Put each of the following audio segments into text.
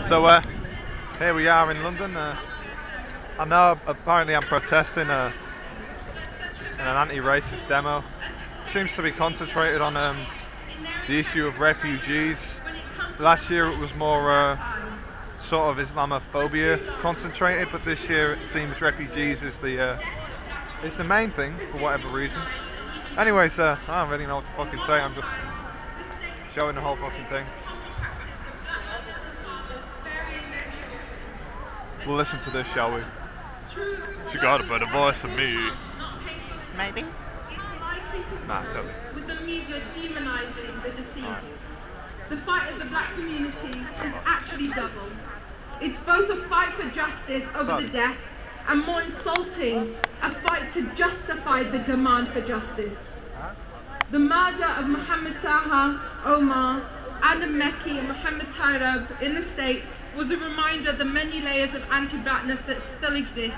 So here we are in London. I know apparently I'm protesting in an anti-racist demo. Seems to be concentrated on the issue of refugees. Last year it was more sort of Islamophobia concentrated, but this year it seems refugees is the main thing for whatever reason. Anyways, I don't really know what to fucking say. I'm just showing the whole fucking thing. We'll listen to this, shall we? She got a better voice than me. Maybe. Nah, tell me. With the media demonizing the deceased, the fight of the black community is actually double. It's both a fight for justice over the death and, more insulting, a fight to justify the demand for justice. The murder of Mohammed Taha, Omar, Adam Mekki and Mohammed Tyrab in the States was a reminder of the many layers of anti-blackness that still exist,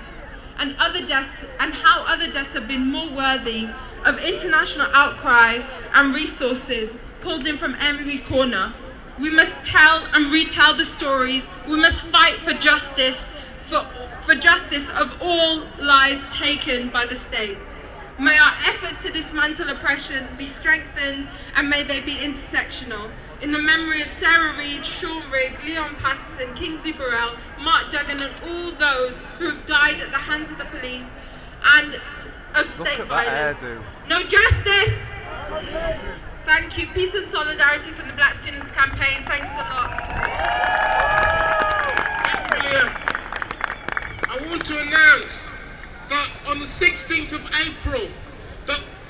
and how other deaths have been more worthy of international outcry and resources pulled in from every corner. We must tell and retell the stories. We must fight for justice, for justice of all lives taken by the state. May our efforts to dismantle oppression be strengthened, and may they be intersectional. In the memory of Sarah Reid, Sean Rigg, Leon Patterson, Kingsley Burrell, Mark Duggan and all those who have died at the hands of the police and of state violence. No justice! Thank you. Peace and solidarity from the Black Students Campaign. Thanks a lot. I want to announce that on the 16th of April,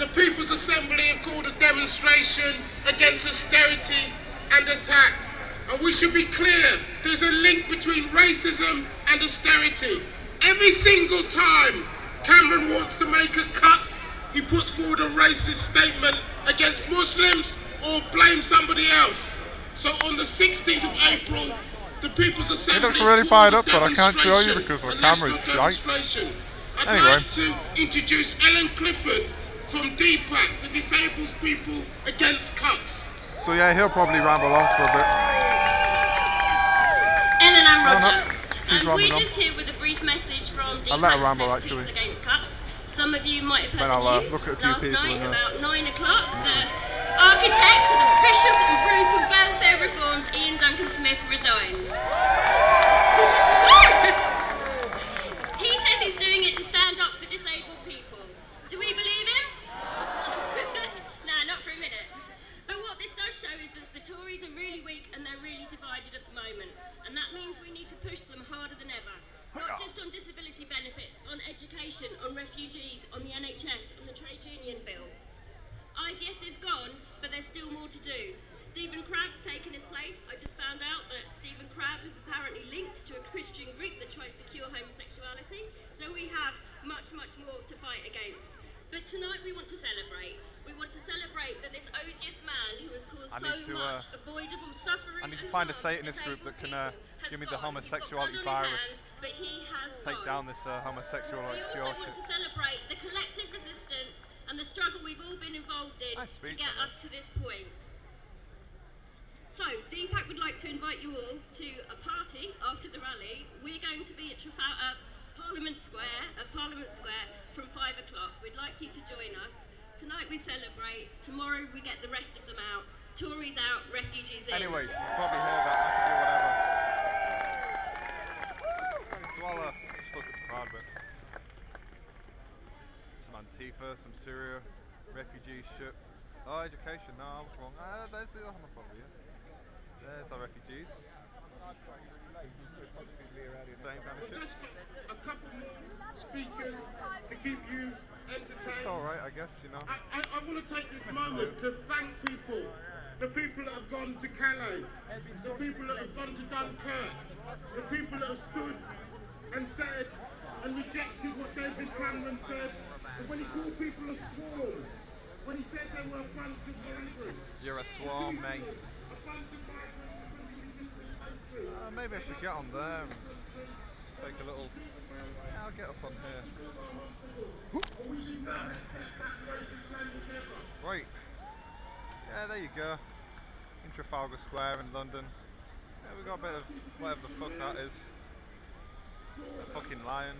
the People's Assembly have called a demonstration against austerity and attacks. And we should be clear, there's a link between racism and austerity. Every single time Cameron wants to make a cut, he puts forward a racist statement against Muslims or blames somebody else. So on the 16th of April, the People's Assembly looks really fired up, but I can't show you because my camera's shite. I'd like to introduce Ellen Clifford from DPAC, the Disabled People Against Cuts. So yeah, he'll probably ramble on for a bit. Ellen and Roger. We're just here with a brief message from DPAC, I'll let her ramble actually. Against Cuts. Some of you might have heard then I'll the news look at a few last people night and, about 9 o'clock. The architect of the vicious and brutal welfare reforms, Ian Duncan Smith, resigned. He says he's doing it to stand up for disabled people. Do we believe him? Nah, not for a minute. But what this does show is that the Tories are really weak and they're really divided at the moment. And that means we need to push them harder than ever. Not just on disability benefits, on education, on refugees, on the NHS, on the trade union bill. IDS is gone, but there's still more to do. Stephen Crabb's taken his place. I just found out that Stephen Crabb is apparently linked to a Christian group that tries to cure homosexuality. So we have much, much more to fight against. But tonight we want to celebrate. We want to celebrate that this odious man who has caused so much avoidable suffering. I need to find a Satanist group that can give me the homosexuality virus. But he has take down this homosexuality cure shit. We also want to celebrate the collective resistance and the struggle we've all been involved in to get us to this point. So, DPAC would like to invite you all to a party after the rally. We're going to be at Parliament Square from 5 o'clock. We'd like you to join us. Tonight we celebrate, tomorrow we get the rest of them out. Tories out, refugees in. Anyway, you probably heard that, I can do whatever. So I'll just look at the crowd bit. Some Antifa, some Syria, refugee shit. Oh, education, no, I was wrong. There's the homophobia. There's our refugees. Same kind of shit. Just a couple more speakers to keep you entertained. It's alright, I guess, you know. I want to take this moment to thank people. The people that have gone to Calais, the people that have gone to Dunkirk, the people that have stood and said and rejected what David Cameron said. And when he called people a swarm, when he said they were a bunch of migrants. You're a swarm, mate. A bunch of migrants in this country. Maybe I should get on there and take a little... Yeah, I'll get up on here. Right. Yeah, there you go. In Trafalgar Square in London. Yeah, we got a bit of whatever the fuck that is. A fucking lion.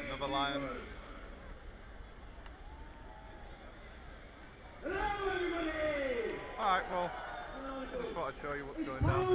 Another lion. Hello everybody! Alright, well, I just thought I'd show you what's going down.